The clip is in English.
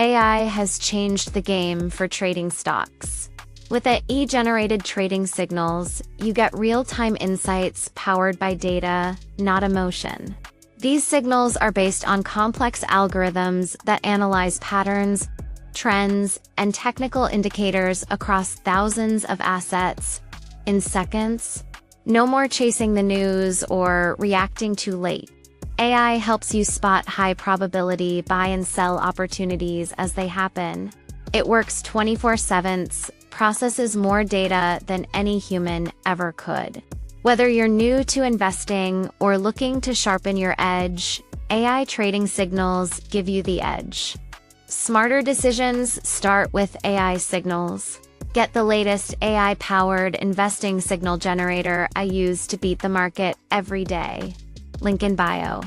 AI has changed the game for trading stocks. With AI-generated trading signals, you get real-time insights powered by data, not emotion. These signals are based on complex algorithms that analyze patterns, trends, and technical indicators across thousands of assets in seconds. No more chasing the news or reacting too late. AI helps you spot high-probability buy and sell opportunities as they happen. It works 24/7, processes more data than any human ever could. Whether you're new to investing or looking to sharpen your edge, AI trading signals give you the edge. Smarter decisions start with AI signals. Get the latest AI-powered investing signal generator I use to beat the market every day. Link in bio.